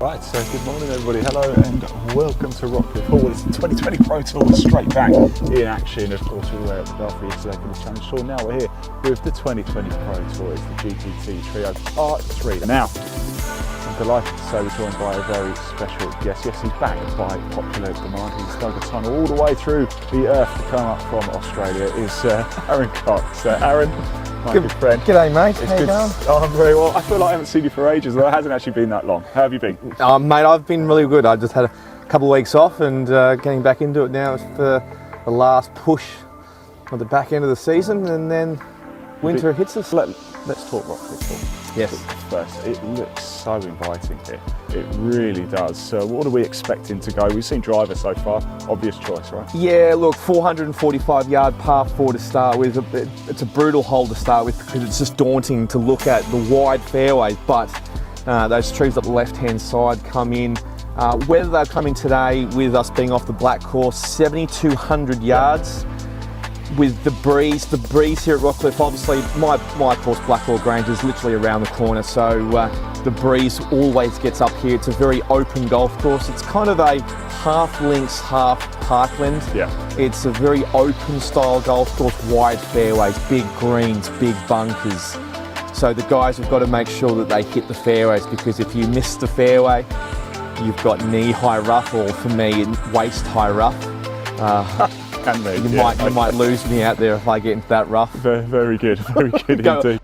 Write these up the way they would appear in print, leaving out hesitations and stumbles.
Right, so good morning everybody, hello and welcome to Rockcliffe Hall. It's the 2020 Pro Tour straight back in action. Of course we were at the Belfry Executive Challenge Tour. Now we're here with the 2020 Pro Tour. It's the GPT Trio Part 3. Now, I'm delighted to say we're joined by a very special guest. Yes, he's back by popular demand. He's dug a tunnel all the way through the earth to come up from Australia. Is Aaron Cox. Aaron, my good friend. G'day mate, how you going? Oh, I'm very well. I feel like I haven't seen you for ages, though it hasn't actually been that long. How have you been? Mate, I've been really good. I just had a couple of weeks off and getting back into it now for the last push at the back end of the season, and then winter hits us. Let's talk Rockcliffe Hall. Yes. First, it looks so inviting here. It really does. So what are we expecting to go? We've seen driver so far. Obvious choice, right? Yeah, look, 445 yard par 4 to start with. It's a brutal hole to start with because it's just daunting to look at the wide fairways, but those trees up the left hand side come in. Whether they're coming today with us being off the black course, 7,200 yards. With the breeze here at Rockcliffe, obviously my course, Blackwall Grange, is literally around the corner, so the breeze always gets up here. It's a very open golf course. It's kind of a half links, half parkland. Yeah. It's a very open style golf course, wide fairways, big greens, big bunkers. So the guys have got to make sure that they hit the fairways, because if you miss the fairway, you've got knee-high rough, or for me, waist-high rough. You might lose me out there if I get into that rough. Very good indeed.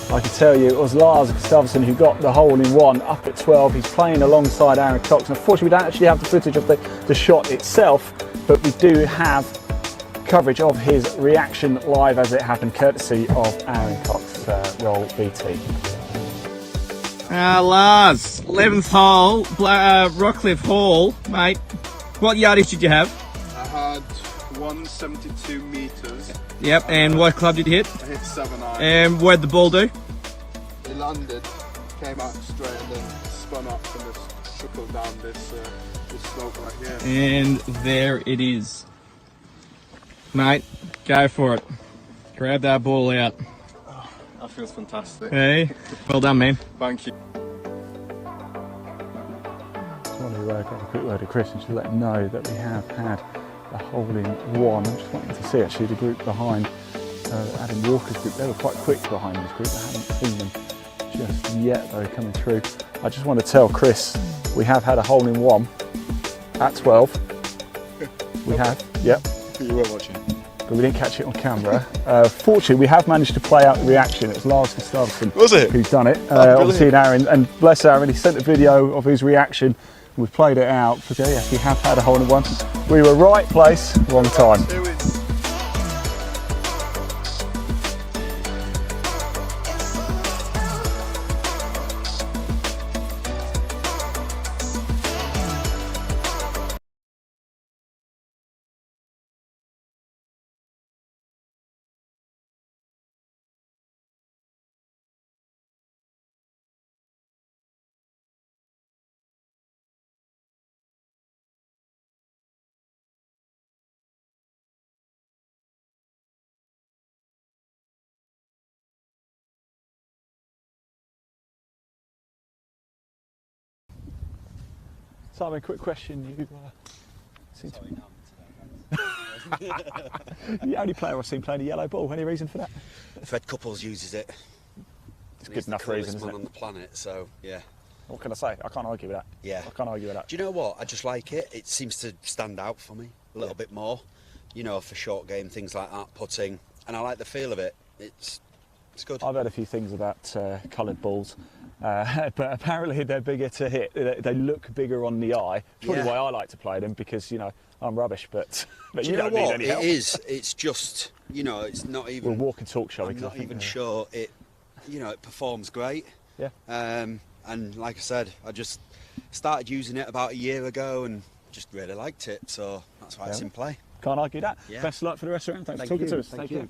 I can tell you it was Lars Gustafsson who got the hole in one up at 12. He's playing alongside Aaron Cox. And unfortunately, we don't actually have the footage of the shot itself, but we do have coverage of his reaction live as it happened, courtesy of Aaron Cox. Roll BT. Lars, 11th hole, Rockcliffe Hall, mate. What yardage did you have? I had 172 metres. Yep, and what club did you hit? I hit 7-iron. And where'd the ball do? It landed, came out straight, and then spun up and just trickled down this slope right here. And there it is. Mate, go for it. Grab that ball out. Oh, that feels fantastic. Hey, well done, man. Thank you. Just want to grab a quick word of Chris and just let him know that we have had a hole in one. I'm just wanting to see actually the group behind Adam Walker's group. They were quite quick behind this group. I haven't seen them just yet though coming through. I just want to tell Chris we have had a hole in one at 12. We have, yep. You were watching. But we didn't catch it on camera. Fortunately, we have managed to play out the reaction. It was Lars Gustafsson who's done it. Obviously, Aaron, and bless Aaron, he sent a video of his reaction. We've played it out, but yes, we have had a hole in one. We were right place, wrong time. Simon, quick question. You seem to be the only player I've seen playing a yellow ball. Any reason for that? Fred Couples uses it. It's good enough reason, isn't it? On the planet, so yeah. What can I say? I can't argue with that. Yeah. I can't argue with that. Do you know what? I just like it. It seems to stand out for me a little bit more. You know, for short game, things like that, putting, and I like the feel of it. It's good. I've heard a few things about coloured balls. But apparently they're bigger to hit. They look bigger on the eye. Probably why I like to play them, because you know I'm rubbish. But you don't know need what? any help. It is. It's just, you know, it's not even. We'll walk and talk, shall we? I'm not even sure it you know, it performs great. Yeah. And like I said, I just started using it about a year ago and just really liked it, so that's why it's in play. Can't argue that. Yeah. Best of luck for the rest of the round. Thanks for Thank talking you. to us. Thank Take you. care.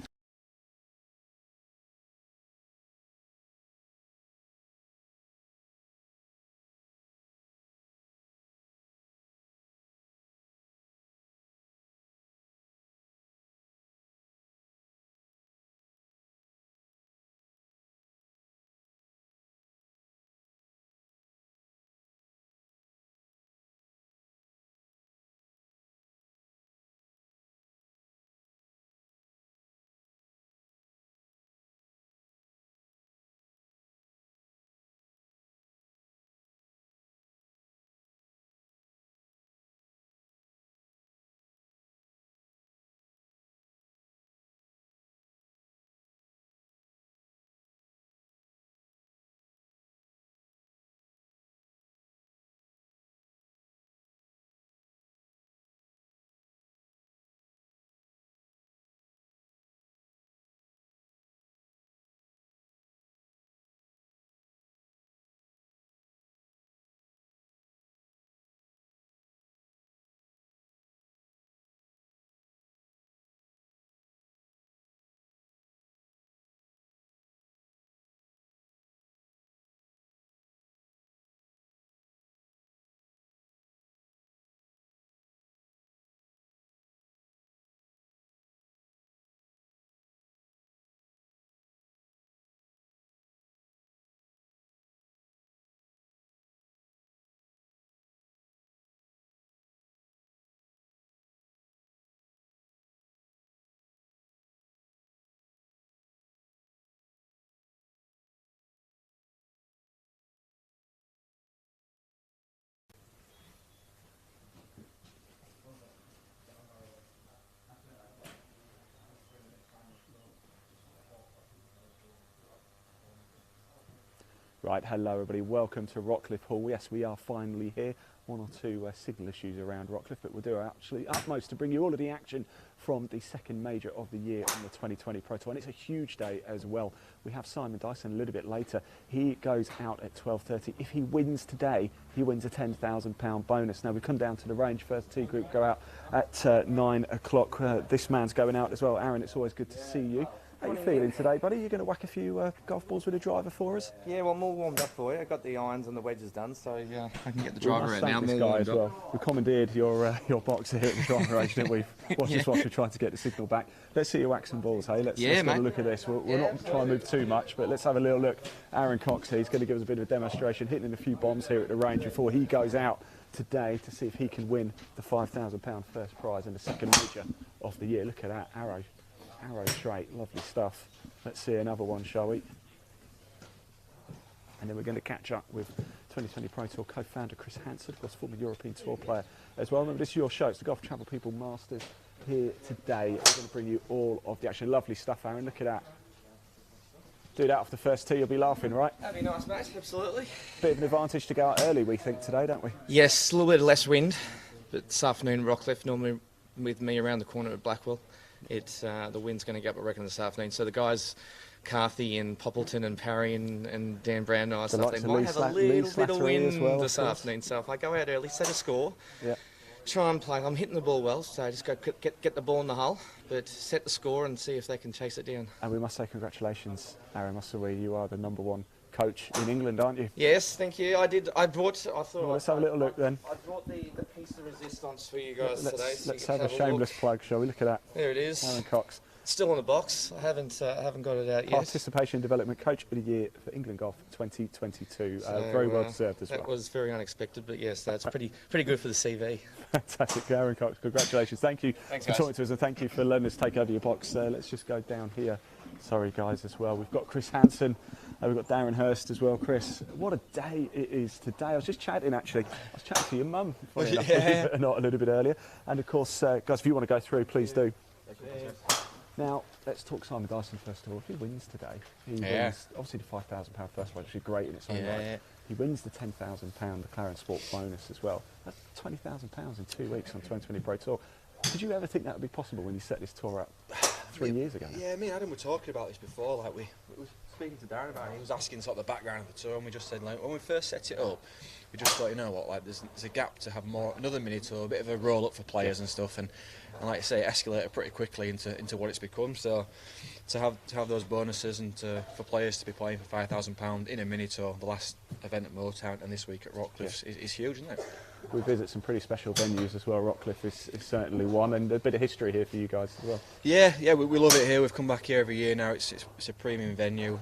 Right, hello everybody, welcome to Rockliffe Hall. Yes, we are finally here. One or two signal issues around Rockliffe, but we'll do our absolutely utmost to bring you all of the action from the second major of the year on the 2020 Pro Tour. And it's a huge day as well. We have Simon Dyson a little bit later. He goes out at 12:30. If he wins today, he wins a £10,000 bonus. Now we come down to the range. First T group go out at 9 o'clock. This man's going out as well. Aaron, it's always good to see you. How are you feeling today, buddy? You're going to whack a few golf balls with a driver for us? Yeah, well, I'm all warmed up for you. I got the irons and the wedges done, so I can get the driver out now. This guy as well. We commandeered your box here at the driver range, didn't we? Watch this whilst we try to get the signal back. Let's see you whack some balls, hey? Let's have a look at this. We'll not try and move too much, but let's have a little look. Aaron Cox here, he's going to give us a bit of a demonstration, hitting a few bombs here at the range before he goes out today to see if he can win the £5,000 first prize in the second major of the year. Look at that, arrow straight, lovely stuff. Let's see another one, shall we? And then we're going to catch up with 2020 Pro Tour co-founder Chris Hansen, of course former European Tour player as well. Remember, this is your show, it's the Golf Travel People Masters here today. We're going to bring you all of the action. Lovely stuff, Aaron, look at that. Do that off the first tee, you'll be laughing, right? That'd be nice, mate, absolutely. Bit of an advantage to go out early, we think, today, don't we? Yes, a little bit less wind, but this afternoon, Rockliffe, normally with me around the corner at Blackwell. It's the wind's going to go up, I reckon, this afternoon. So the guys, Carthy and Poppleton and Parry and Dan Brown and I, stuff, they might have a little bit of wind well, this afternoon. So if I go out early, set a score, try and play. I'm hitting the ball well, so just go get the ball in the hull, but set the score and see if they can chase it down. And we must say congratulations, Aaron, mustn't we? You are the #1 coach in England, aren't you? Yes, thank you. Well, let's have a little look then. I brought the piece of resistance for you guys today. So let's have a shameless plug, shall we? Look at that. There it is. Aaron Cox. Still in the box. I haven't got it out yet. Participation Development Coach of the Year for England Golf 2022. Very well deserved as well. That was very unexpected, but yes, that's pretty good for the CV. Fantastic, Aaron Cox. Congratulations. Thank you for talking to us, and thank you for letting us take over your box. Let's just go down here. Sorry, guys, as well. We've got Chris Hansen. We've got Darren Hurst as well. Chris, what a day it is today. I was just chatting, actually. I was chatting to your mum, funny enough, not a little bit earlier. And, of course, guys, if you want to go through, please do. Now, let's talk Simon Dyson first of all. If he wins today, he wins, obviously, the £5,000 first prize, which is great in its own right. He wins the £10,000 McLaren Sport bonus as well. That's £20,000 in 2 weeks on 2020 Pro Tour. Did you ever think that would be possible when you set this tour up 3 years ago? Yeah, me and Adam were talking about this before. Like speaking to Darren about it. He was asking sort of the background of the tour, and we just said, like, when we first set it up, we just thought, you know what, like there's a gap to have another mini tour, a bit of a roll up for players and stuff, and like I say, it escalated pretty quickly into what it's become. So to have those bonuses and for players to be playing for £5,000 in a mini tour, the last event at Motown and this week at Rockcliffe is huge, isn't it? We visit some pretty special venues as well. Rockcliffe is certainly one, and a bit of history here for you guys as well. Yeah, we love it here. We've come back here every year now. It's a premium venue,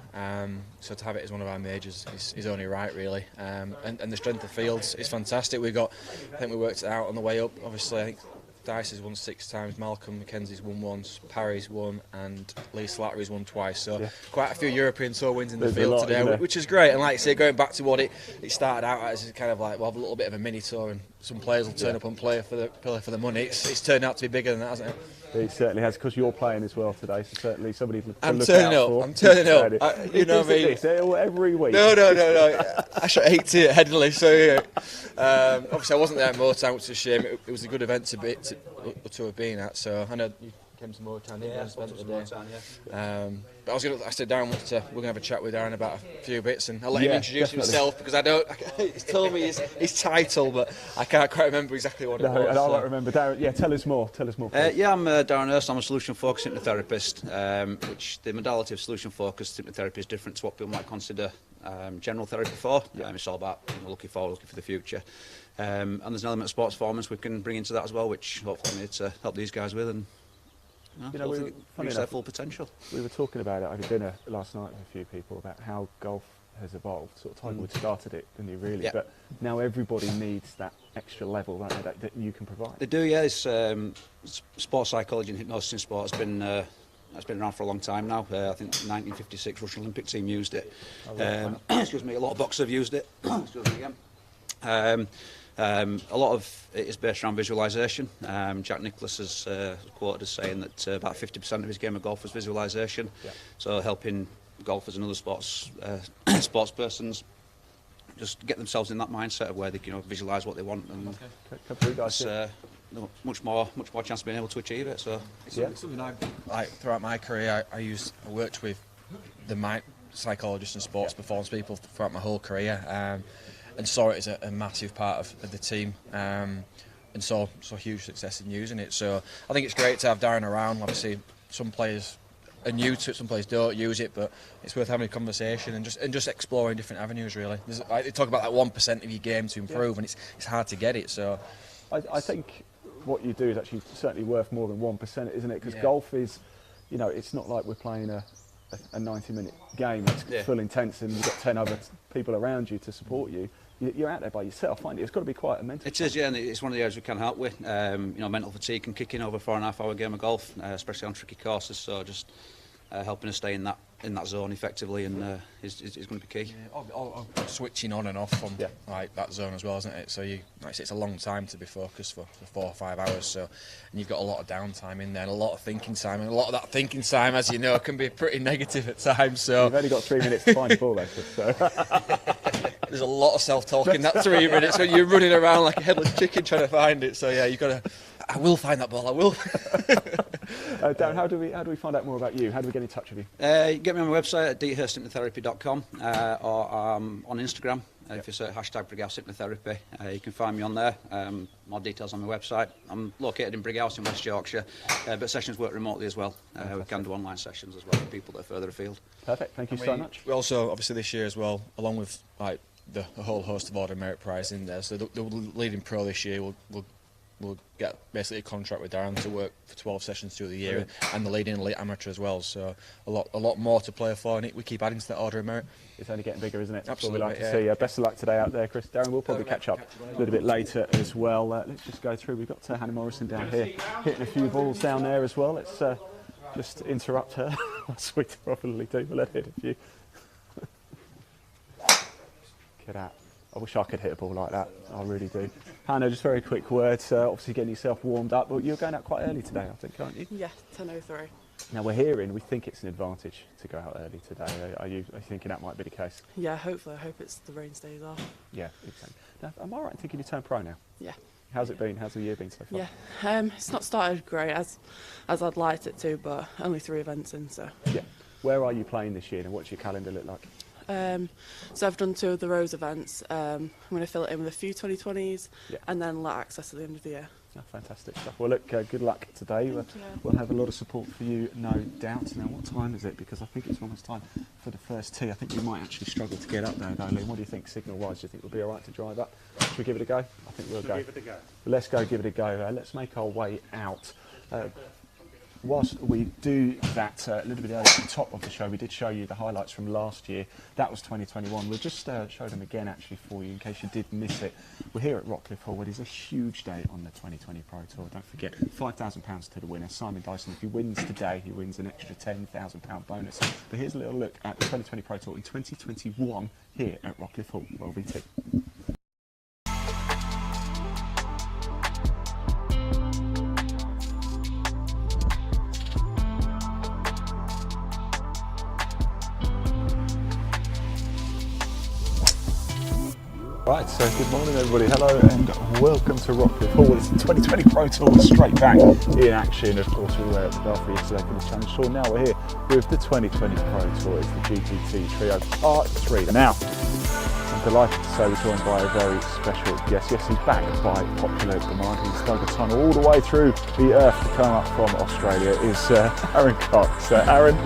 so to have it as one of our majors is only right, really. And the strength of fields is fantastic. I think we worked it out on the way up. Obviously, I think Dyce's won 6 times, Malcolm Mackenzie's won once, Parry's won, and Lee Slattery's won twice. So quite a few European Tour wins in the field today, which is great. And like I say, going back to what it started out as kind of like, we'll have a little bit of a mini tour and some players will turn up and play for the money. It's turned out to be bigger than that, hasn't it? It certainly has, because you're playing as well today, so certainly somebody to look out for. I'm turning up. You know me. Every week. No. I shot 80 at Headingley, so yeah. Obviously I wasn't there at Motown, which is a shame. It was a good event to have been at, so I know you came to Motown, didn't you? But I said Darren we're going to have a chat with Darren about a few bits, and I'll let him introduce himself, because he's told me his title, but I can't quite remember exactly what it was. And I won't remember. Darren, tell us more. I'm Darren Hurst. I'm a solution-focused hypnotherapist, which the modality of solution-focused hypnotherapy is different to what people might consider general therapy for. It's all about looking forward, looking for the future. And there's an element of sports performance we can bring into that as well, which hopefully need to help these guys with, and reach their full potential. We were talking about it over dinner last night with a few people about how golf has evolved. Sort of Tiger Woods started it, didn't he, really? But now everybody needs that extra level, don't they, that you can provide. They do, yeah. It's, sports psychology and hypnosis in sport has been around for a long time now. I think 1956 Russian Olympic team used it. Excuse me, a lot of boxers have used it. Excuse me again. A lot of it is based around visualisation. Jack Nicklaus is quoted as saying that about 50% of his game of golf was visualisation. So helping golfers and other sports persons just get themselves in that mindset of where they can visualise what they want, and it's much more chance of being able to achieve it. So it's something I've throughout my career. I worked with the mind psychologists and sports performance people throughout my whole career. And saw it as a massive part of the team, and saw huge success in using it. So I think it's great to have Darren around. Obviously, some players are new to it, some players don't use it, but it's worth having a conversation and just exploring different avenues. Really, they talk about that 1% of your game to improve, and it's hard to get it. So I think what you do is actually certainly worth more than 1%, isn't it? Because golf is, it's not like we're playing a 90-minute game. It's full intense, and you've got 10 other people around you to support you. You're out there by yourself, aren't you? It's got to be quite a mental. It is, yeah, and it's one of the areas we can help with. Mental fatigue can kick in over a 4.5-hour game of golf, especially on tricky courses. So just helping us stay in that zone effectively, and is going to be key. Or switching on and off from like that zone as well, isn't it? So it's a long time to be focused for 4 or 5 hours. So, and you've got a lot of downtime in there, and a lot of thinking time, and a lot of that thinking time, as you know, can be pretty negative at times. So you've only got 3 minutes to find the ball, though. So. There's a lot of self-talk in that 3 minutes when you're running around like a headless chicken trying to find it. So you've got to. I will find that ball. I will. Darren, how do we find out more about you? How do we get in touch with you? You get me on my website at dhursthypnotherapy.com or on Instagram. If you search #Brighouse Hypnotherapy, you can find me on there. More details on my website. I'm located in Brighouse in West Yorkshire, but sessions work remotely as well. We can do online sessions as well for people that are further afield. Perfect. Thank you so much. We also, obviously, this year as well, along with like the whole host of Order of Merit Prize in there. So the leading pro this year will get basically a contract with Darren to work for 12 sessions through the year, and the leading elite amateur as well. So a lot more to play for, and we keep adding to that Order of Merit. It's only getting bigger, isn't it? Absolutely. That's what we like to see. Best of luck today out there, Chris. Darren, we'll probably catch up a little bit later as well. Let's just go through. We've got Hannah Morrison down here hitting a few balls down there as well. Let's just interrupt her. That's we probably do. We'll let her hit a few. Get out. I wish I could hit a ball like that. I really do. Hannah, just very quick words. Obviously getting yourself warmed up, but you're going out quite early today, I think, aren't you? Yeah, 10:03. Now we think it's an advantage to go out early today. Are you thinking that might be the case? Yeah, hopefully. I hope the rain stays off. Yeah, exactly. Now, am I right in thinking you turned pro now? Yeah. How's it been? How's the year been so far? Yeah, it's not started great as I'd liked it to, but only 3 events in, so. Yeah. Where are you playing this year and what's your calendar look like? So I've done 2 of the Rose events. I'm going to fill it in with a few 2020s and then let access at the end of the year. Oh, fantastic stuff. Well, look, good luck today. We'll have a lot of support for you, no doubt. Now, what time is it? Because I think it's almost time for the first tee. I think we might actually struggle to get up there, though, Liam. What do you think, signal-wise? Do you think we'll be all right to drive up? Should we give it a go? I think we'll go. Give it a go. Let's go give it a go. Let's make our way out. Whilst we do that a little bit earlier at the top of the show, we did show you the highlights from last year. That was 2021. We'll just show them again actually for you in case you did miss it. We're here at Rockcliffe Hall. It is a huge day on the 2020 Pro Tour. Don't forget, £5,000 to the winner, Simon Dyson. If he wins today, he wins an extra £10,000 bonus. But here's a little look at the 2020 Pro Tour in 2021 here at Rockcliffe Hall, World VT. Right, so good morning everybody, hello and welcome to Rockcliffe Hall. It's the 2020 Pro Tour straight back in action. Of course we were at the Belfry yesterday for the Challenge Tour. Now we're here with the 2020 Pro Tour. It's the GPT Trio Part 3. Now, I'm delighted to say we're joined by a very special guest. Yes, he's back by popular demand. He's dug a tunnel all the way through the earth to come up from Australia. Is Aaron Cox. Aaron,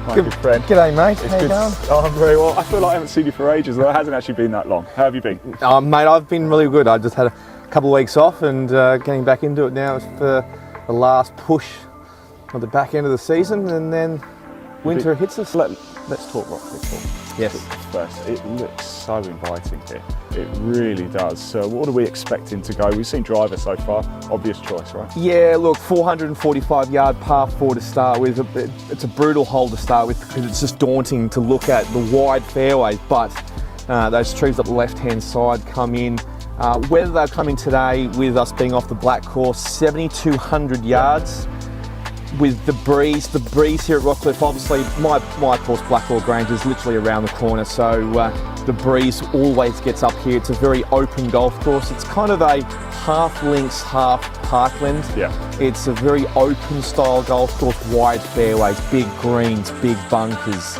my good friend. G'day mate, It's how you good. going? Oh, I'm very well. I feel like I haven't seen you for ages. Well, it hasn't actually been that long. How have you been? Mate, I've been really good. I just had a couple of weeks off and getting back into it now for the last push at the back end of the season, and then winter hits us. Let's talk Rockcliffe Hall. Yes. First, it looks so inviting here. It really does. So what are we expecting to go? We've seen driver so far. Obvious choice, right? Yeah, look, 445 yard par 4 to start with. It's a brutal hole to start with because it's just daunting to look at the wide fairways, but those trees up the left hand side come in. Whether they'll come in today with us being off the black course, 7,200 yards. With the breeze here at Rockcliffe, obviously my course, Blackwell Grange, is literally around the corner, so the breeze always gets up here. It's a very open golf course. It's kind of a half links, half parkland. Yeah. It's a very open style golf course, wide fairways, big greens, big bunkers.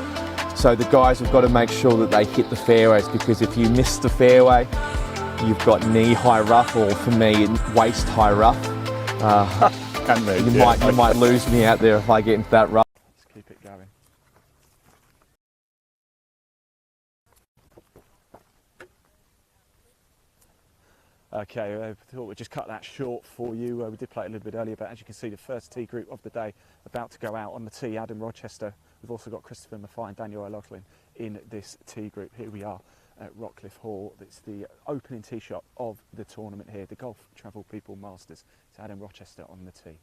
So the guys have got to make sure that they hit the fairways, because if you miss the fairway, you've got knee-high rough, or for me, waist-high rough. You might lose me out there if I get into that rough. Let's keep it going. Okay, I thought we'd just cut that short for you. We did play it a little bit earlier, but as you can see, the first tee group of the day about to go out on the tee. Adam Rochester. We've also got Christopher Maffei and Daniel O'Loughlin in this tee group. Here we are at Rockcliffe Hall. It's the opening tee shot of the tournament here, the Golf Travel People Masters. It's Adam Rochester on the tee.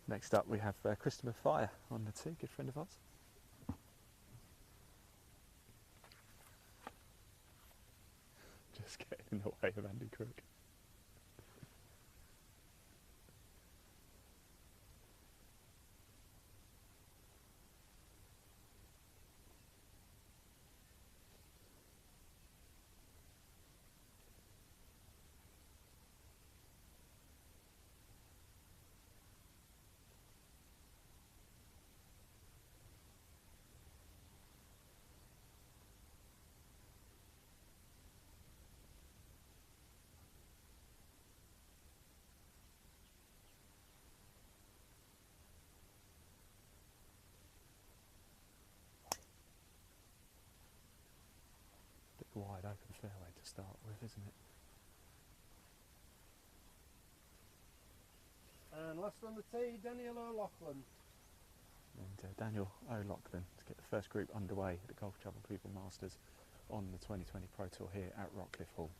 Next up we have Christopher Maffei on the tee, good friend of ours. Just getting in the way of Andy Crook. Wide open fairway to start with, isn't it? And last on the tee, Daniel O'Loughlin. And Daniel O'Loughlin to get the first group underway at the Golf Travel People Masters on the 2020 Pro Tour here at Rockcliffe Hall.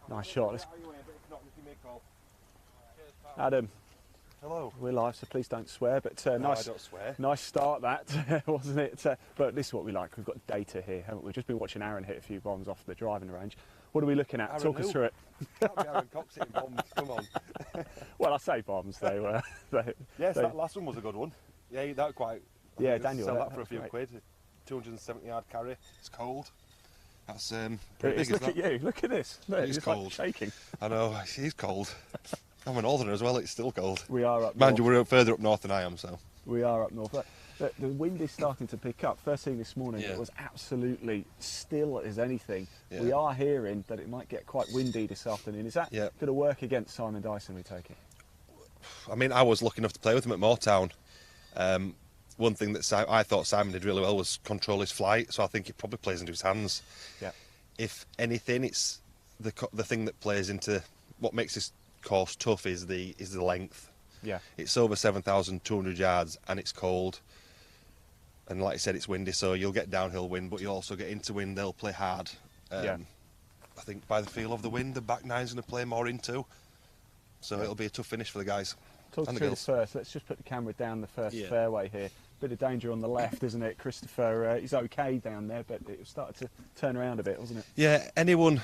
Nice shot. Adam. Hello. We're live, so please don't swear. But No, nice, I don't swear. nice start that, wasn't it? But this is what we like. We've got data here, haven't we? We've just been watching Aaron hit a few bombs off the driving range. What are we looking at? Aaron Talk us who? through it. Can't be Aaron Cox hitting bombs. Come on. Well, I say bombs. They were. Yes, that last one was a good one. Yeah, that quite. Yeah, I think Daniel, Sell that that for a was few great. quid. 270-yard carry. It's cold. That's It pretty is, big. look at you. Look at this. Look, It's it's like cold. shaking. I know. It's cold. I'm a northerner as well. It's still cold. We are up Mind you, north. we're further up north than I am, so. We are up north. The wind is starting to pick up. First thing this morning, Yeah. it was absolutely still as anything. Yeah. We are hearing that it might get quite windy this afternoon. Is that Yeah. going to work against Simon Dyson, we take it? I mean, I was lucky enough to play with him at Moortown. One thing that I thought Simon did really well was control his flight, so I think it probably plays into his hands. Yeah. If anything, it's the thing that plays into what makes this course tough is the length. Yeah. It's over 7,200 yards and it's cold. And like I said, it's windy, so you'll get downhill wind, but you'll also get into wind. They'll play hard. Yeah. I think by the feel of the wind, the back nine's going to play more into. So it'll be a tough finish for the guys. Talk and the through girls. this first. Let's just put the camera down the first Yeah. fairway here. Bit of danger on the left, isn't it? Christopher, he's okay down there, but it started to turn around a bit, wasn't it? Yeah, anyone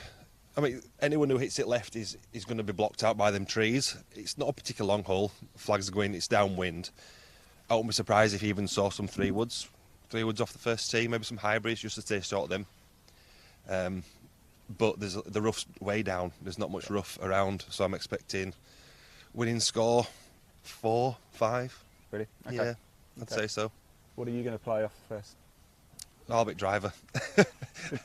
who hits it left is going to be blocked out by them trees. It's not a particular long hole. Flags are going, it's downwind. I wouldn't be surprised if you even saw some three woods off the first tee, maybe some hybrids just to stay short of them. But the rough's way down. There's not much rough around, so I'm expecting winning score 4, 5. Really? Okay. Yeah, I'd say so. What are you going to play off first? Orbit driver.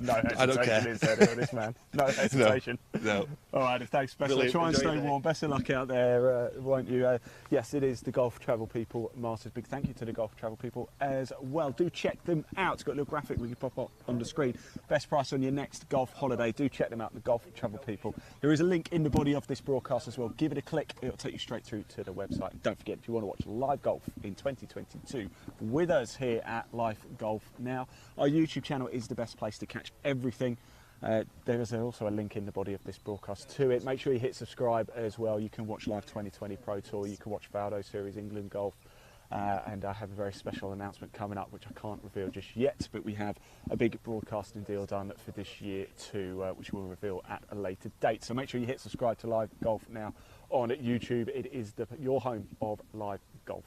No I don't care. hesitation, is there, to this man? No hesitation. No. All right, thanks, best. Brilliant. Try and Enjoy stay your day. warm. Best of luck out there, won't you? Yes, it is the Golf Travel People Masters. Big thank you to the Golf Travel People as well. Do check them out. It's got a little graphic we can pop up on the screen. Best price on your next golf holiday. Do check them out, the Golf Travel People. There is a link in the body of this broadcast as well. Give it a click. It'll take you straight through to the website. And don't forget, if you want to watch live golf in 2022 with us here at Life Golf Now, our YouTube channel is the best place to catch everything. There is also a link in the body of this broadcast to it. Make sure you hit subscribe as well. You can watch Live 2020 Pro Tour, you can watch Valdo Series England Golf, and I have a very special announcement coming up which I can't reveal just yet, but we have a big broadcasting deal done for this year too, which we'll reveal at a later date. So make sure you hit subscribe to Live Golf Now on YouTube. It is your home of live golf.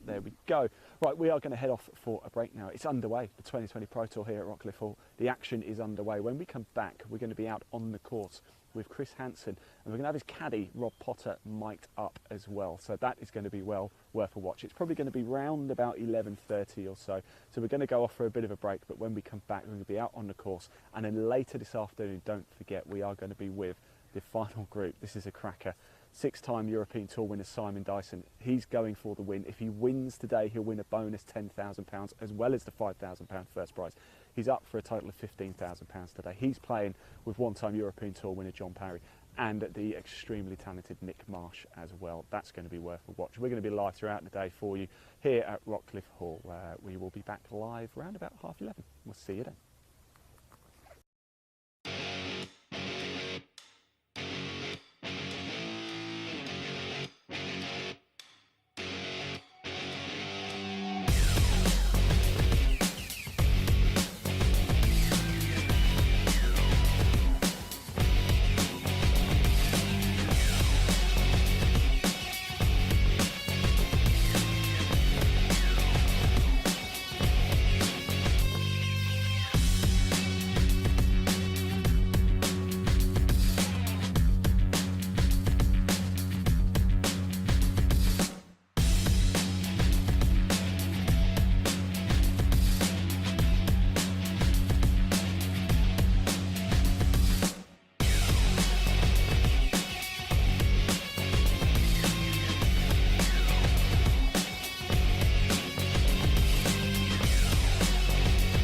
There we go. Right, we are going to head off for a break now. It's underway, the 2020 Pro Tour here at Rockcliffe Hall. The action is underway. When we come back, we're going to be out on the course with Chris Hansen, and we're going to have his caddy, Rob Potter, mic'd up as well. So that is going to be well worth a watch. It's probably going to be round about 11:30 or so. So we're going to go off for a bit of a break, but when we come back, we're going to be out on the course. And then later this afternoon, don't forget, we are going to be with the final group. This is a cracker. 6-time European Tour winner Simon Dyson. He's going for the win. If he wins today, he'll win a bonus £10,000 as well as the £5,000 first prize. He's up for a total of £15,000 today. He's playing with one-time European Tour winner John Parry and the extremely talented Nick Marsh as well. That's going to be worth a watch. We're going to be live throughout the day for you here at Rockcliffe Hall. We will be back live around about 11:30. We'll see you then.